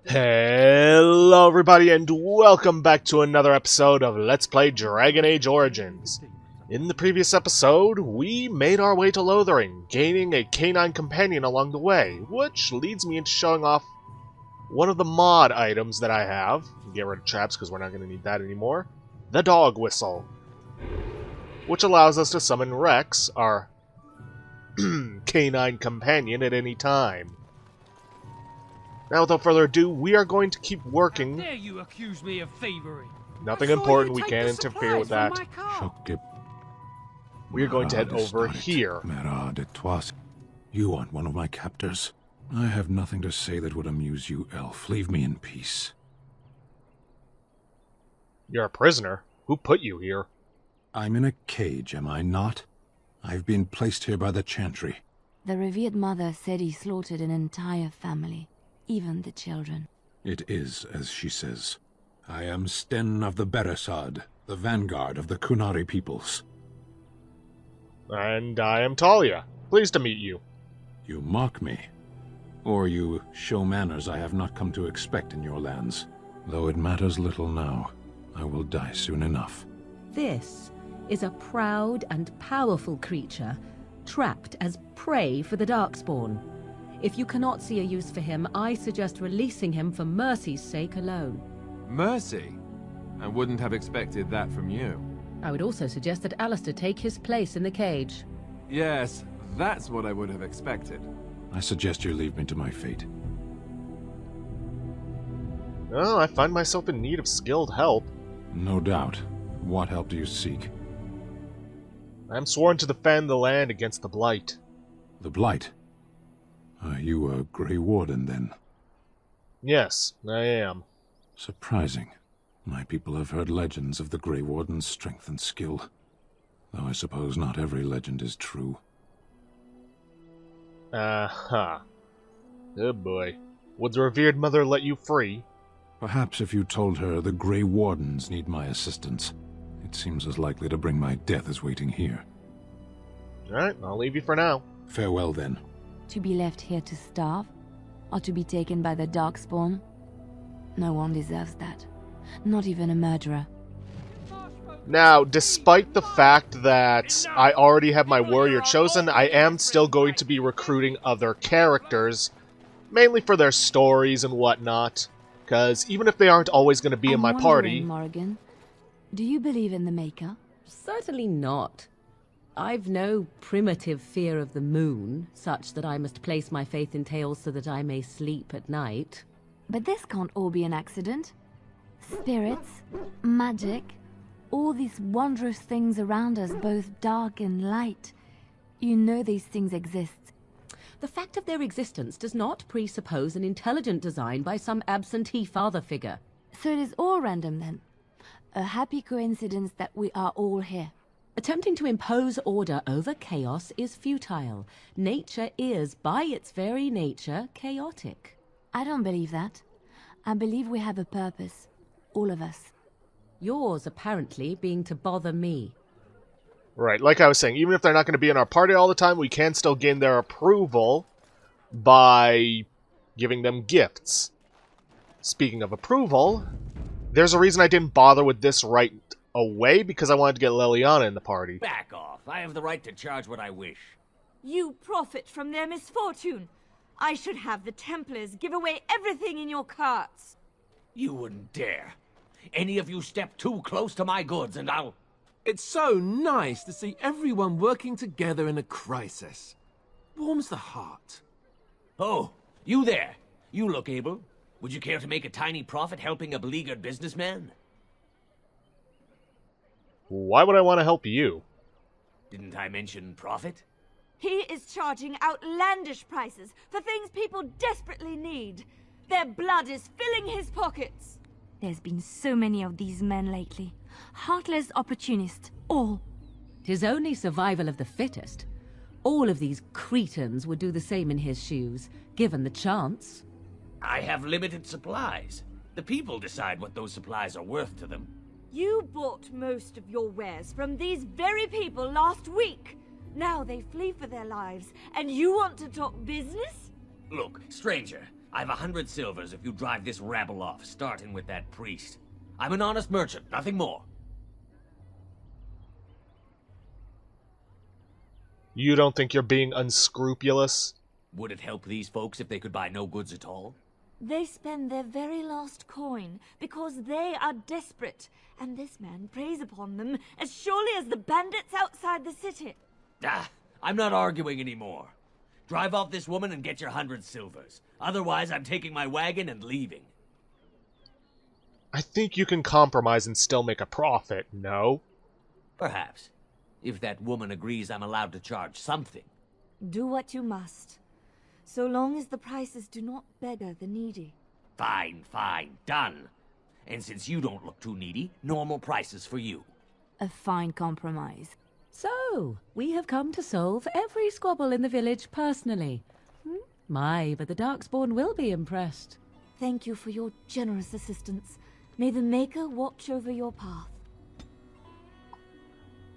Hello everybody and welcome back to another episode of Let's Play Dragon Age Origins. In the previous episode, we made our way to Lothering, gaining a canine companion along the way, which leads me into showing off one of the mod items that I have. Get rid of traps because we're not going to need that anymore. The dog whistle, which allows us to summon Rex, our canine companion, at any time. Now, without further ado, we are going to keep working. How dare you accuse me of thievery? Nothing important, we can't interfere with that. We are going to head over here. You aren't one of my captors. I have nothing to say that would amuse you, elf. Leave me in peace. You're a prisoner. Who put you here? I'm in a cage, am I not? I've been placed here by the Chantry. The revered mother said he slaughtered an entire family, even the children. It is as she says. I am Sten of the Beresad, the vanguard of the Kunari peoples. And I am Talia. Pleased to meet you. You mock me. Or you show manners I have not come to expect in your lands. Though it matters little now. I will die soon enough. This is a proud and powerful creature, trapped as prey for the Darkspawn. If you cannot see a use for him, I suggest releasing him for mercy's sake alone. Mercy? I wouldn't have expected that from you. I would also suggest that Alistair take his place in the cage. Yes, that's what I would have expected. I suggest you leave me to my fate. Oh, I find myself in need of skilled help. No doubt. What help do you seek? I am sworn to defend the land against the Blight. The Blight? Are you a Grey Warden, then? Yes, I am. Surprising. My people have heard legends of the Grey Warden's strength and skill. Though I suppose not every legend is true. Uh-huh. Oh boy. Would the revered mother let you free? Perhaps if you told her the Grey Wardens need my assistance. It seems as likely to bring my death as waiting here. Alright, I'll leave you for now. Farewell, then. To be left here to starve? Or to be taken by the Darkspawn? No one deserves that. Not even a murderer. Now, despite the fact that I already have my warrior chosen, I am still going to be recruiting other characters, mainly for their stories and whatnot, because even if they aren't always going to be in my party... Morrigan, do you believe in the Maker? Certainly not. I've no primitive fear of the moon, such that I must place my faith in tales so that I may sleep at night. But this can't all be an accident. Spirits, magic, all these wondrous things around us, both dark and light. You know these things exist. The fact of their existence does not presuppose an intelligent design by some absentee father figure. So it is all random then. A happy coincidence that we are all here. Attempting to impose order over chaos is futile. Nature is, by its very nature, chaotic. I don't believe that. I believe we have a purpose. All of us. Yours, apparently, being to bother me. Right, like I was saying, even if they're not going to be in our party all the time, we can still gain their approval by giving them gifts. Speaking of approval, there's a reason I didn't bother with this right away, because I wanted to get Liliana in the party. Back off. I have the right to charge what I wish. You profit from their misfortune. I should have the Templars give away everything in your carts. You wouldn't dare. Any of you step too close to my goods and I'll... It's so nice to see everyone working together in a crisis. Warms the heart. Oh, you there. You look able. Would you care to make a tiny profit helping a beleaguered businessman? Why would I want to help you? Didn't I mention profit? He is charging outlandish prices for things people desperately need. Their blood is filling his pockets. There's been so many of these men lately. Heartless opportunists, all. 'Tis only survival of the fittest. All of these cretins would do the same in his shoes, given the chance. I have limited supplies. The people decide what those supplies are worth to them. You bought most of your wares from these very people last week. Now they flee for their lives, and you want to talk business? Look, stranger, I've 100 silvers if you drive this rabble off, starting with that priest. I'm an honest merchant, nothing more. You don't think you're being unscrupulous? Would it help these folks if they could buy no goods at all? They spend their very last coin because they are desperate, and this man preys upon them as surely as the bandits outside the city. Ah, I'm not arguing anymore. Drive off this woman and get your 100 silvers. Otherwise, I'm taking my wagon and leaving. I think you can compromise and still make a profit, no? Perhaps. If that woman agrees I'm allowed to charge something. Do what you must, so long as the prices do not beggar the needy. Fine, fine, done. And since you don't look too needy, normal prices for you. A fine compromise. So, we have come to solve every squabble in the village personally. My, but the Darkspawn will be impressed. Thank you for your generous assistance. May the Maker watch over your path.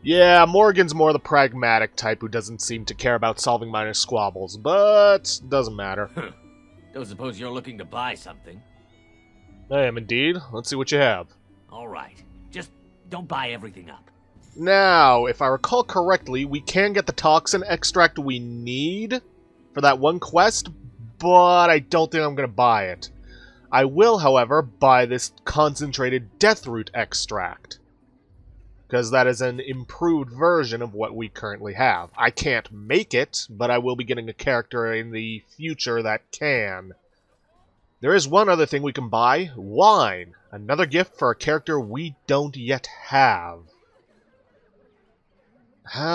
Yeah, Morgan's more the pragmatic type who doesn't seem to care about solving minor squabbles, but doesn't matter. Don't suppose you're looking to buy something? I am indeed. Let's see what you have. All right. Just don't buy everything up. Now, if I recall correctly, we can get the toxin extract we need for that one quest, but I don't think I'm going to buy it. I will, however, buy this concentrated deathroot extract, because that is an improved version of what we currently have. I can't make it, but I will be getting a character in the future that can. There is one other thing we can buy. Wine. Another gift for a character we don't yet have.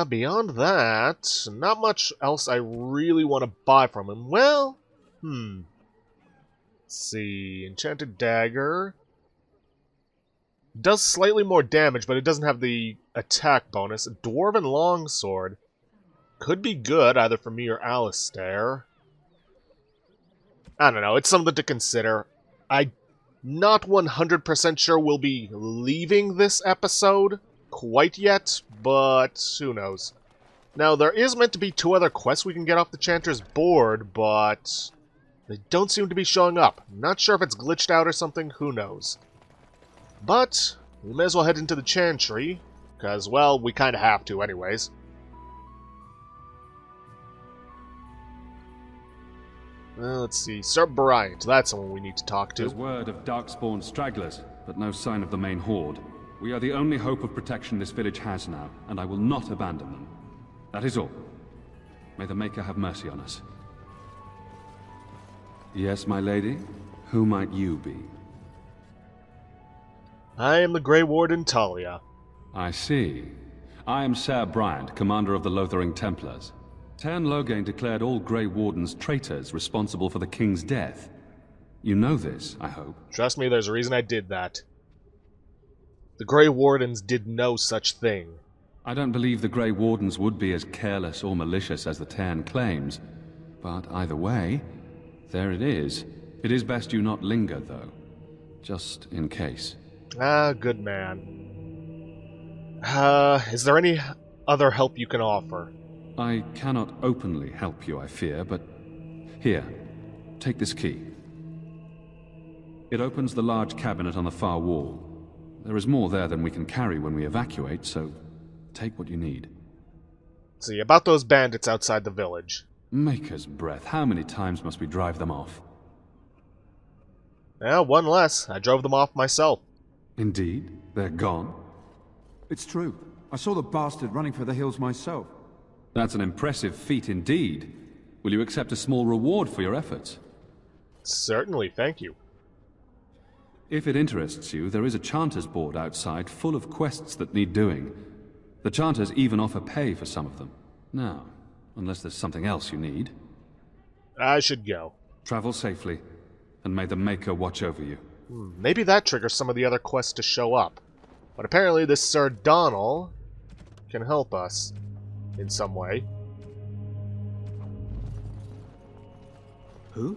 Beyond that, not much else I really want to buy from him. Well, let's see. Enchanted Dagger. Does slightly more damage, but it doesn't have the attack bonus. Dwarven Longsword. Could be good, either for me or Alistair. I don't know, it's something to consider. I'm not 100% sure we'll be leaving this episode quite yet, but who knows. Now, there is meant to be 2 other quests we can get off the Chanter's board, but they don't seem to be showing up. Not sure if it's glitched out or something, who knows. But we may as well head into the Chantry, because, well, we kind of have to anyways. Let's see, Sir Bryant, that's someone we need to talk to. There's word of Darkspawn stragglers, but no sign of the main horde. We are the only hope of protection this village has now, and I will not abandon them. That is all. May the Maker have mercy on us. Yes, my lady? Who might you be? I am the Grey Warden Talia. I see. I am Sir Bryant, commander of the Lothering Templars. Tern Loghain declared all Grey Wardens traitors responsible for the King's death. You know this, I hope. Trust me, there's a reason I did that. The Grey Wardens did no such thing. I don't believe the Grey Wardens would be as careless or malicious as the Tern claims. But either way, there it is. It is best you not linger, though. Just in case. Ah, good man. Is there any other help you can offer? I cannot openly help you, I fear, but... Here, take this key. It opens the large cabinet on the far wall. There is more there than we can carry when we evacuate, so take what you need. Let's see, about those bandits outside the village. Maker's breath, how many times must we drive them off? Yeah, one less. I drove them off myself. Indeed? They're gone? It's true. I saw the bastard running for the hills myself. That's an impressive feat indeed. Will you accept a small reward for your efforts? Certainly, thank you. If it interests you, there is a Chanters board outside full of quests that need doing. The Chanters even offer pay for some of them. Now, unless there's something else you need. I should go. Travel safely, and may the Maker watch over you. Maybe that triggers some of the other quests to show up. But apparently this Sir Donal can help us in some way. Who?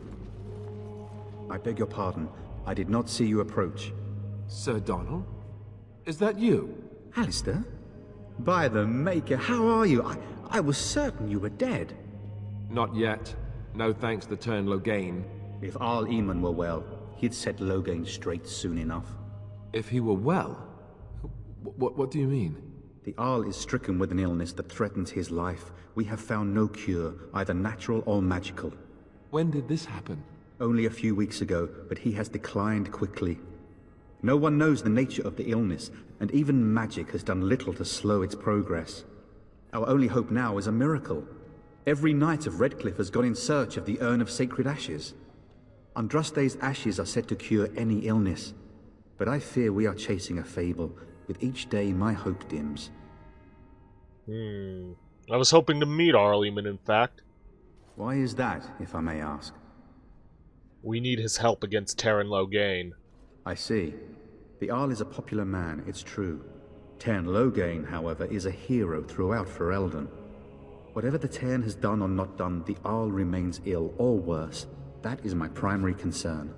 I beg your pardon. I did not see you approach. Sir Donal? Is that you? Alistair? By the Maker, how are you? I was certain you were dead. Not yet. No thanks to Tern Loghain. If Arl Eamon were well, he'd set Loghain straight soon enough. If he were well? What do you mean? The Arl is stricken with an illness that threatens his life. We have found no cure, either natural or magical. When did this happen? Only a few weeks ago, but he has declined quickly. No one knows the nature of the illness, and even magic has done little to slow its progress. Our only hope now is a miracle. Every knight of Redcliffe has gone in search of the Urn of Sacred Ashes. Andraste's ashes are said to cure any illness, but I fear we are chasing a fable. With each day, my hope dims. I was hoping to meet Arl Eamon, in fact. Why is that, if I may ask? We need his help against Teyrn Loghain. I see. The Arl is a popular man, it's true. Teyrn Loghain, however, is a hero throughout Ferelden. Whatever the Teyrn has done or not done, the Arl remains ill, or worse. That is my primary concern.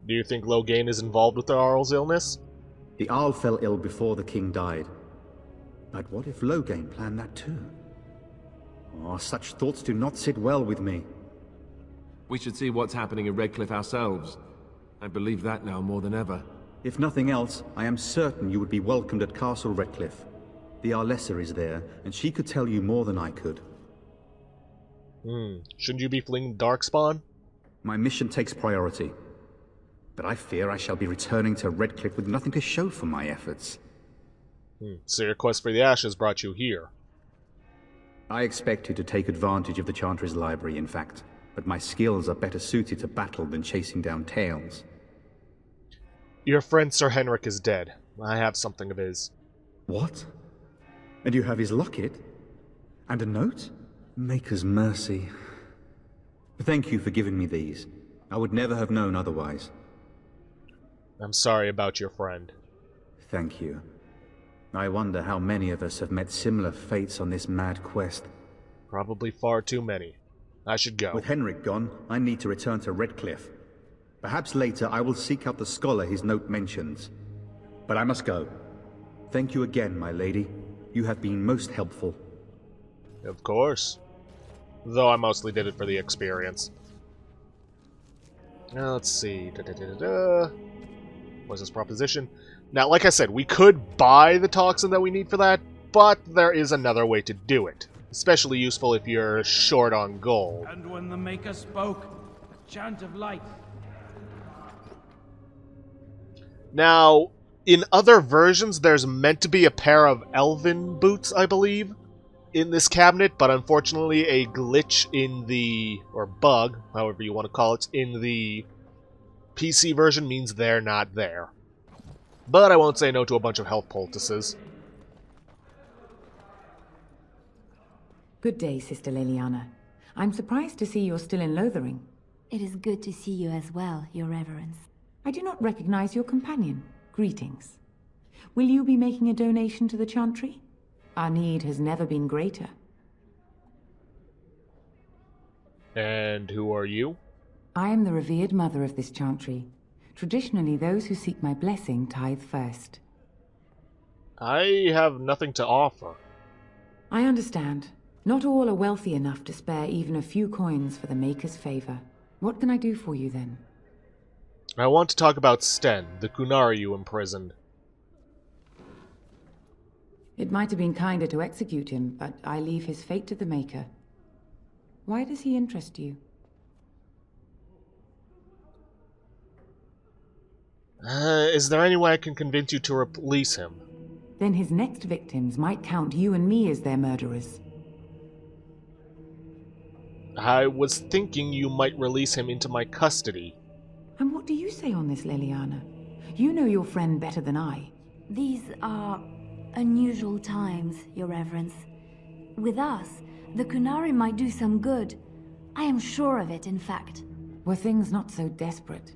Do you think Loghain is involved with the Arl's illness? The Arl fell ill before the king died. But what if Loghain planned that too? Oh, such thoughts do not sit well with me. We should see what's happening in Redcliffe ourselves. I believe that now more than ever. If nothing else, I am certain you would be welcomed at Castle Redcliffe. The Arlessa is there, and she could tell you more than I could. Shouldn't you be fleeing Darkspawn? My mission takes priority. But I fear I shall be returning to Redcliffe with nothing to show for my efforts. So your quest for the Ashes brought you here. I expected to take advantage of the Chantry's library, in fact. But my skills are better suited to battle than chasing down tales. Your friend Sir Henrik is dead. I have something of his. What? And you have his locket? And a note? Maker's mercy. Thank you for giving me these. I would never have known otherwise. I'm sorry about your friend. Thank you. I wonder how many of us have met similar fates on this mad quest. Probably far too many. I should go. With Henrik gone, I need to return to Redcliffe. Perhaps later I will seek out the scholar his note mentions. But I must go. Thank you again, my lady. You have been most helpful. Of course. Though I mostly did it for the experience. Now, let's see. What's this proposition? Now, like I said, we could buy the toxin that we need for that, but there is another way to do it. Especially useful if you're short on gold. And when the Maker spoke, a chant of light. Now, in other versions, there's meant to be a pair of elven boots, I believe, in this cabinet, but unfortunately a glitch in the, or bug, however you want to call it, in the PC version means they're not there. But I won't say no to a bunch of health poultices. Good day, Sister Leliana. I'm surprised to see you're still in Lothering. It is good to see you as well, Your Reverence. I do not recognize your companion. Greetings. Will you be making a donation to the Chantry? Our need has never been greater. And who are you? I am the revered mother of this Chantry. Traditionally, those who seek my blessing tithe first. I have nothing to offer. I understand. Not all are wealthy enough to spare even a few coins for the Maker's favor. What can I do for you, then? I want to talk about Sten, the Kunari you imprisoned. It might have been kinder to execute him, but I leave his fate to the Maker. Why does he interest you? Is there any way I can convince you to release him? Then his next victims might count you and me as their murderers. I was thinking you might release him into my custody. And what do you say on this, Leliana? You know your friend better than I. These are unusual times, Your Reverence. With us, the Kunari might do some good. I am sure of it, in fact. Were things not so desperate?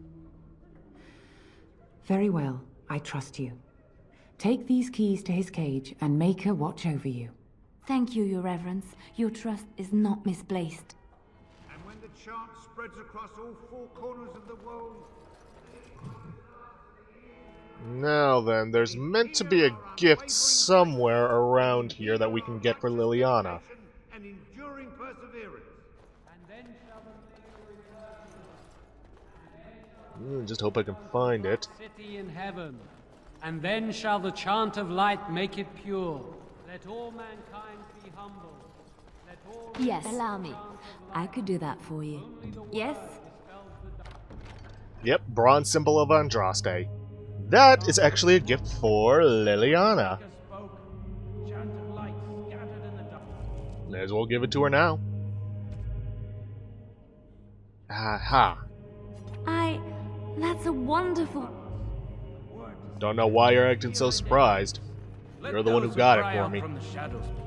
Very well, I trust you. Take these keys to his cage and Maker watch over you. Thank you, Your Reverence. Your trust is not misplaced. And when the chant spreads across all four corners of the world... Now then, there's meant to be a gift somewhere around here that we can get for Liliana. and enduring perseverance. Just hope I can find it. City in heaven, and then shall the chant of light make it pure. Let all mankind be humble. Let all Yes, allow me. I could do that for you. Yes? Yep, bronze symbol of Andraste. That is actually a gift for Liliana. May as well give it to her now. Aha. That's a wonderful... Don't know why you're acting so surprised. You're the one who got it for me.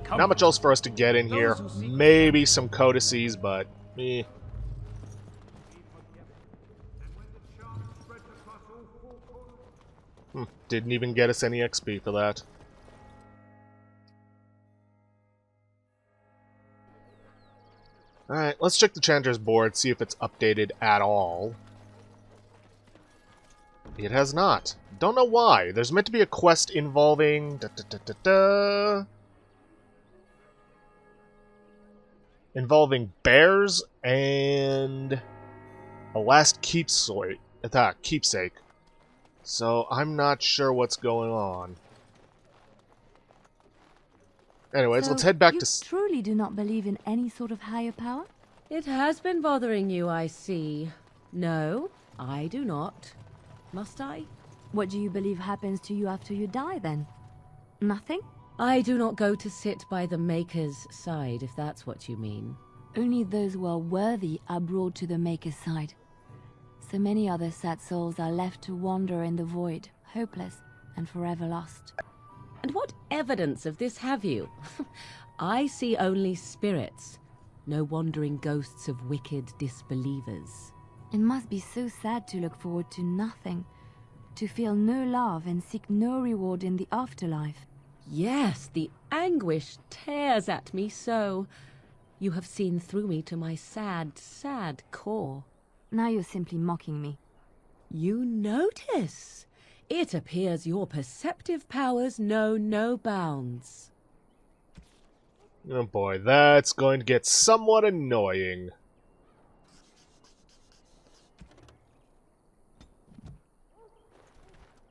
Not much else for us to get in here. Maybe some codices, but... eh. Didn't even get us any XP for that. Alright, let's check the Chanter's board, see if it's updated at all. It has not. Don't know why. There's meant to be a quest involving... involving bears and... a last keepsake. So, I'm not sure what's going on. Anyways, So let's head back you to... truly do not believe in any sort of higher power? It has been bothering you, I see. No, I do not. Must I? What do you believe happens to you after you die, then? Nothing? I do not go to sit by the Maker's side, if that's what you mean. Only those who are worthy are brought to the Maker's side. So many other sad souls are left to wander in the void, hopeless and forever lost. And what evidence of this have you? I see only spirits, no wandering ghosts of wicked disbelievers. It must be so sad to look forward to nothing, to feel no love and seek no reward in the afterlife. Yes, the anguish tears at me so. You have seen through me to my sad, sad core. Now you're simply mocking me. You notice? It appears your perceptive powers know no bounds. Oh boy, that's going to get somewhat annoying.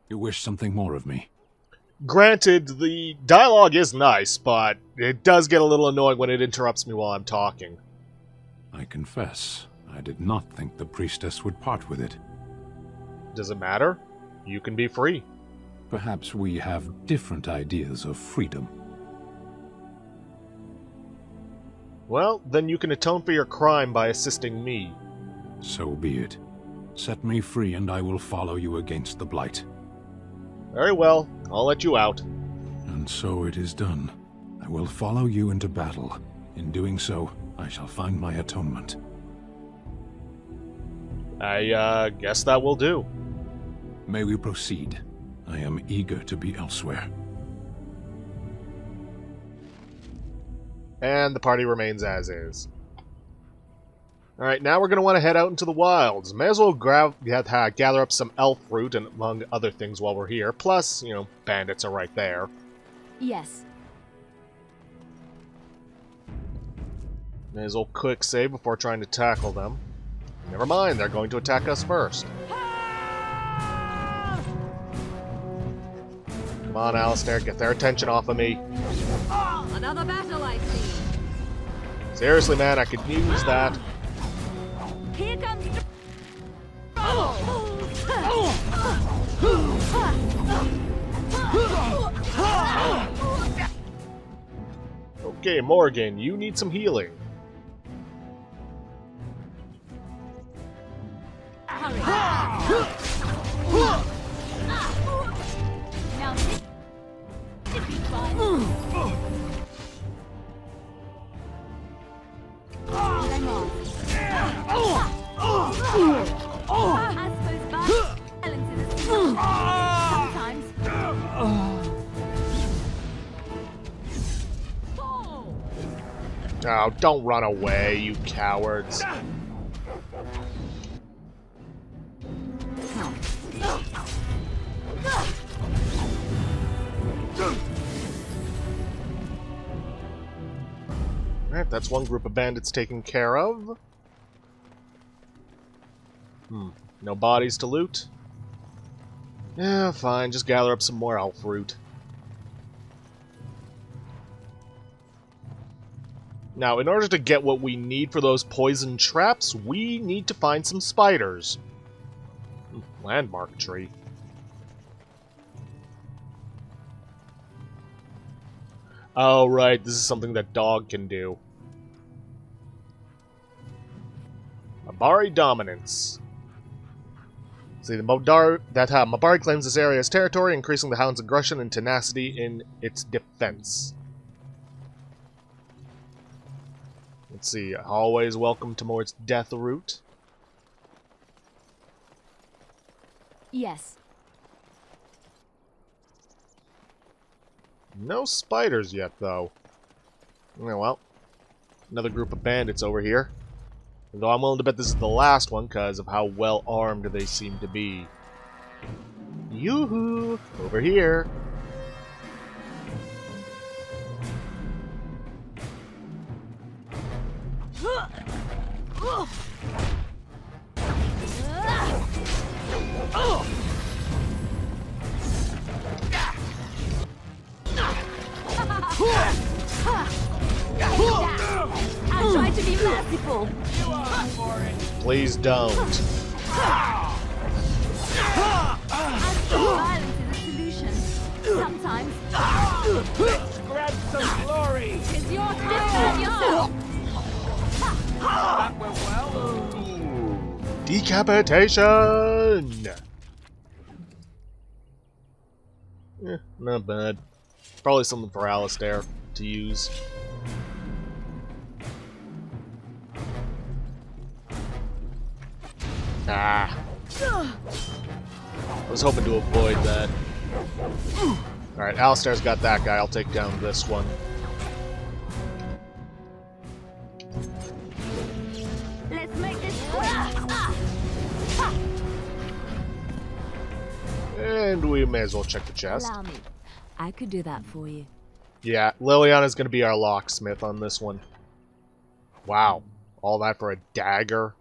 You wish something more of me? Granted, the dialogue is nice, but it does get a little annoying when it interrupts me while I'm talking. I confess, I did not think the priestess would part with it. Does it matter? You can be free. Perhaps we have different ideas of freedom. Well, then you can atone for your crime by assisting me. So be it. Set me free and I will follow you against the Blight. Very well, I'll let you out. And so it is done. I will follow you into battle. In doing so, I shall find my atonement. I guess that will do. May we proceed? I am eager to be elsewhere. And the party remains as is. Alright, now we're going to want to head out into the wilds. May as well gather up some elf fruit and among other things while we're here. Plus, you know, bandits are right there. Yes. May as well quick save before trying to tackle them. Never mind, they're going to attack us first. Come on, Alistair, get their attention off of me. Another battle, I see. Seriously, man, I could use that. Here comes Okay, Morgan, you need some healing. Now this should be fun. Hang on. I suppose balance is sometimes. Oh, don't run away, you cowards. Alright, that's one group of bandits taken care of. No bodies to loot? Yeah, fine, just gather up some more elf fruit. Now, in order to get what we need for those poison traps, we need to find some spiders. Landmark tree. Oh, right, this is something that dog can do. Mabari dominance. See, Mabari claims this area as territory, increasing the hound's aggression and tenacity in its defense. Let's see, always welcome to Mord's death route. Yes. No spiders yet, though. Oh, well, another group of bandits over here. Though I'm willing to bet this is the last one because of how well armed they seem to be. Yoo-hoo! Over here. I tried to be merciful. Please don't. Violence is a solution. Sometimes. Let's grab some glory! It's your turn yourself. That went well. Decapitation! Not bad. Probably something for Alistair to use. Ah. I was hoping to avoid that. Alright, Alistair's got that guy. I'll take down this one. Let's make this quick. And we may as well check the chest. Allow me. I could do that for you. Yeah, Liliana's gonna be our locksmith on this one. Wow. All that for a dagger?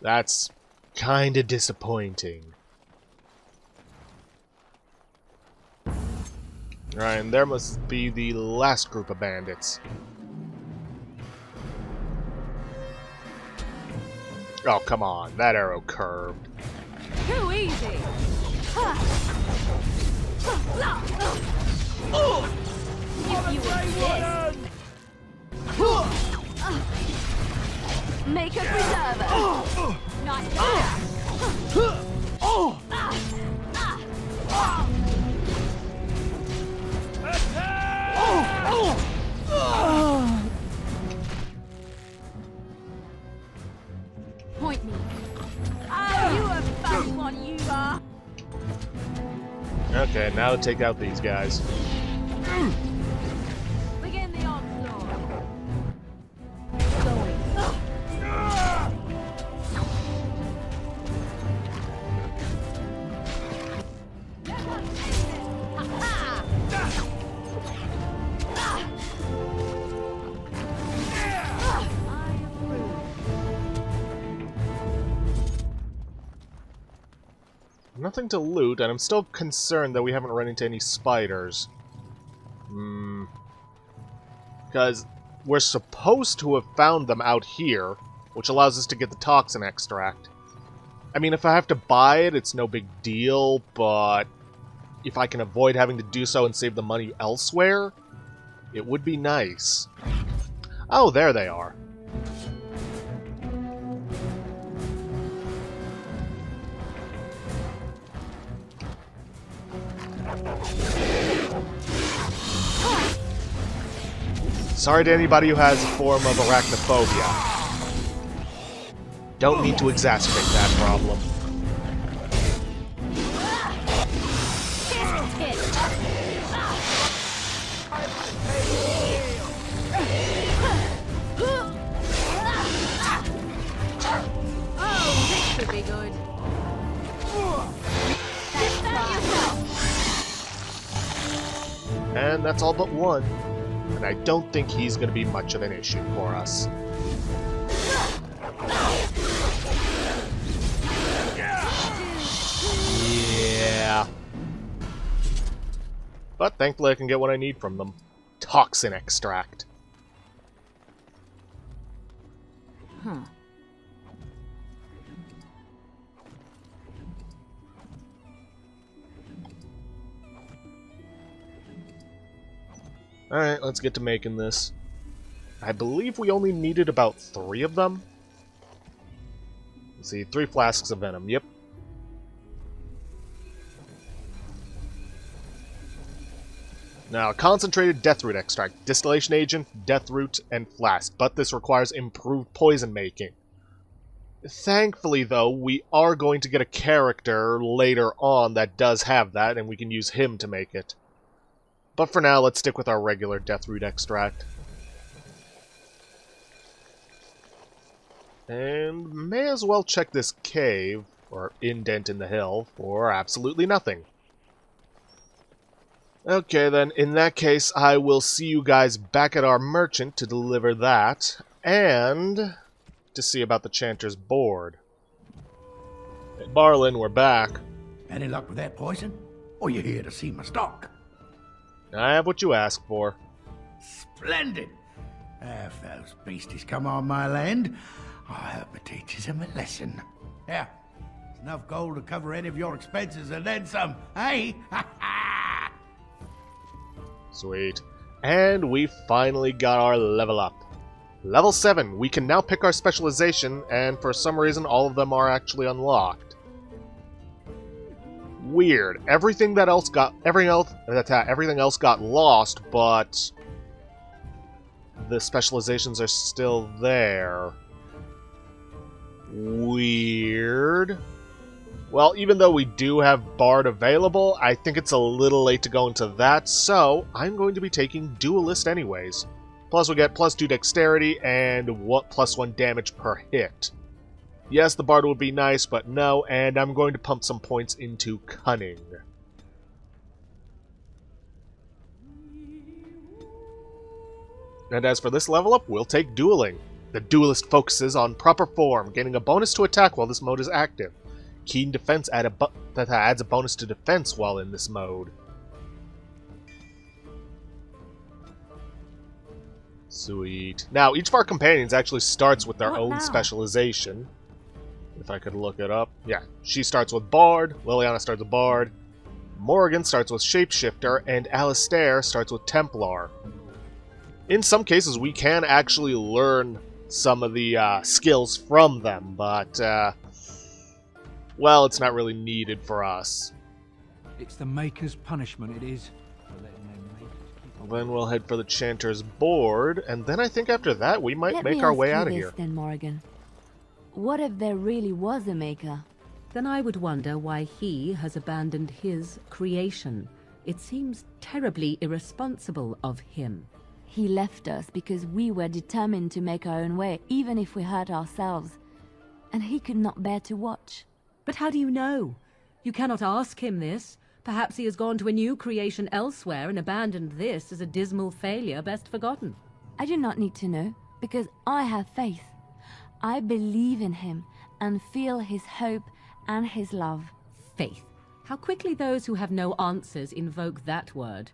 That's kinda disappointing. Alright, and there must be the last group of bandits. Oh, come on. That arrow curved. Too easy. If you insist. Make a preserver. Not bad. Point me. Oh, you a fun one, you are. Okay, now to take out these guys. Begin the onslaught. Nothing to loot, and I'm still concerned that we haven't run into any spiders. Because we're supposed to have found them out here, which allows us to get the toxin extract. I mean, if I have to buy it, it's no big deal, but if I can avoid having to do so and save the money elsewhere, it would be nice. Oh, there they are. Sorry to anybody who has a form of arachnophobia. Don't need to exacerbate that problem. Oh, this could be good. And that's all but one. and I don't think he's going to be much of an issue for us. Yeah. But thankfully I can get what I need from them. Toxin extract. Huh. Alright, let's get to making this. I believe we only needed about 3 of them. Let's see, 3 flasks of venom, yep. Now, concentrated deathroot extract, distillation agent, deathroot, and flask, but this requires improved poison making. Thankfully, though, we are going to get a character later on that does have that, and we can use him to make it. But for now, let's stick with our regular deathroot extract. And may as well check this cave, or indent in the hill, for absolutely nothing. Okay then, in that case, I will see you guys back at our merchant to deliver that, and to see about the Chanter's board. Hey, Barlin, we're back. Any luck with that poison? Or you here to see my stock? I have what you asked for. Splendid! If those beasties come on my land, I hope it teaches them a lesson. Yeah, it's enough gold to cover any of your expenses and then some, hey? Sweet. And we finally got our level up. Level 7, we can now pick our specialization, and for some reason all of them are actually unlocked. Weird. Everything else got lost, but the specializations are still there. Weird. Well, even though we do have Bard available, I think it's a little late to go into that, so I'm going to be taking Duelist anyways. Plus we get +2 dexterity and +1 damage per hit. Yes, the Bard would be nice, but no, and I'm going to pump some points into Cunning. And as for this level up, we'll take Dueling. The Duelist focuses on proper form, gaining a bonus to attack while this mode is active. Keen Defense that adds a bonus to defense while in this mode. Sweet. Now, each of our companions actually starts with their own specialization. If I could look it up. Yeah, she starts with Bard, Liliana starts with Bard, Morrigan starts with Shapeshifter, and Alistair starts with Templar. In some cases, we can actually learn some of the skills from them, but, well, it's not really needed for us. It's the Maker's punishment, it is. Then we'll head for the Chanter's board, and then I think after that we might make our way out of here. Then, Morrigan. What if there really was a Maker? Then I would wonder why he has abandoned his creation. It seems terribly irresponsible of him. He left us because we were determined to make our own way, even if we hurt ourselves. And he could not bear to watch. But how do you know? You cannot ask him this. Perhaps he has gone to a new creation elsewhere and abandoned this as a dismal failure best forgotten. I do not need to know, because I have faith. I believe in him and feel his hope and his love. Faith. How quickly those who have no answers invoke that word.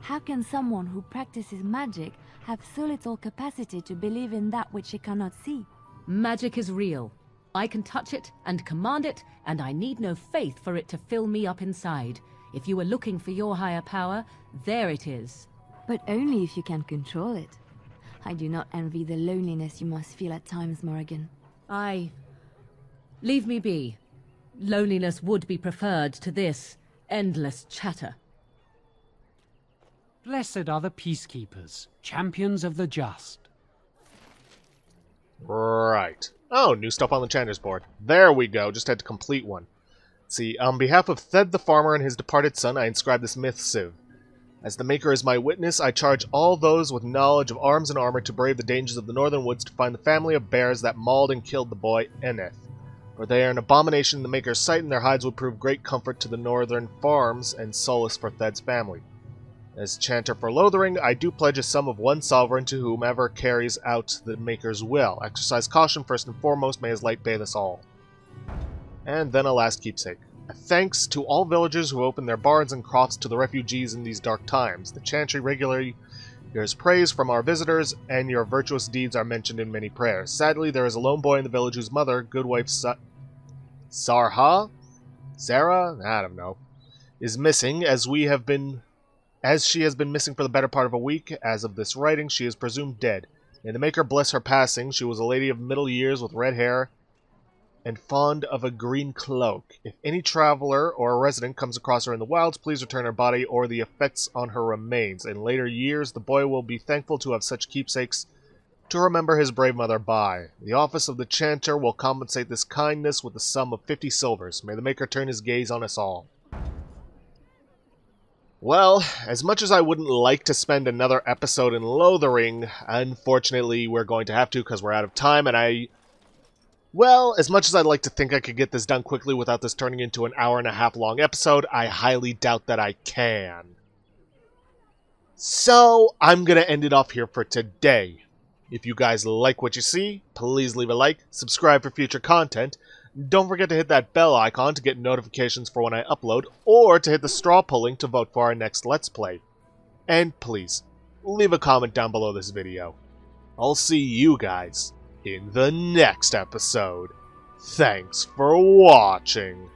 How can someone who practices magic have so little capacity to believe in that which he cannot see? Magic is real. I can touch it and command it, and I need no faith for it to fill me up inside. If you were looking for your higher power, there it is. But only if you can control it. I do not envy the loneliness you must feel at times, Morrigan. Leave me be. Loneliness would be preferred to this endless chatter. Blessed are the peacekeepers, champions of the just. Right. Oh, new stuff on the Chanter's board. There we go, just had to complete one. Let's see, on behalf of Thed the farmer and his departed son, I inscribe this missive. As the Maker is my witness, I charge all those with knowledge of arms and armor to brave the dangers of the northern woods to find the family of bears that mauled and killed the boy Eneth. For they are an abomination in the Maker's sight, and their hides would prove great comfort to the northern farms and solace for Thed's family. As chanter for Lothering, I do pledge a sum of 1 sovereign to whomever carries out the Maker's will. Exercise caution first and foremost, may his light bathe us all. And then a last keepsake. A thanks to all villagers who open their barns and crofts to the refugees in these dark times. The chantry regularly hears praise from our visitors, and your virtuous deeds are mentioned in many prayers. Sadly, there is a lone boy in the village whose mother, good wife Sarah? I don't know, is missing, as she has been missing for the better part of a week. As of this writing, she is presumed dead. May the Maker bless her passing. She was a lady of middle years with red hair and fond of a green cloak. If any traveler or a resident comes across her in the wilds, please return her body or the effects on her remains. In later years, the boy will be thankful to have such keepsakes to remember his brave mother by. The office of the chanter will compensate this kindness with a sum of 50 silvers. May the Maker turn his gaze on us all. Well, as much as I wouldn't like to spend another episode in Lothering, unfortunately we're going to have to because we're out of time, and well, as much as I'd like to think I could get this done quickly without this turning into an hour-and-a-half long episode, I highly doubt that I can. So, I'm going to end it off here for today. If you guys like what you see, please leave a like, subscribe for future content. Don't forget to hit that bell icon to get notifications for when I upload, or to hit the straw polling to vote for our next Let's Play. And please, leave a comment down below this video. I'll see you guys in the next episode. Thanks for watching.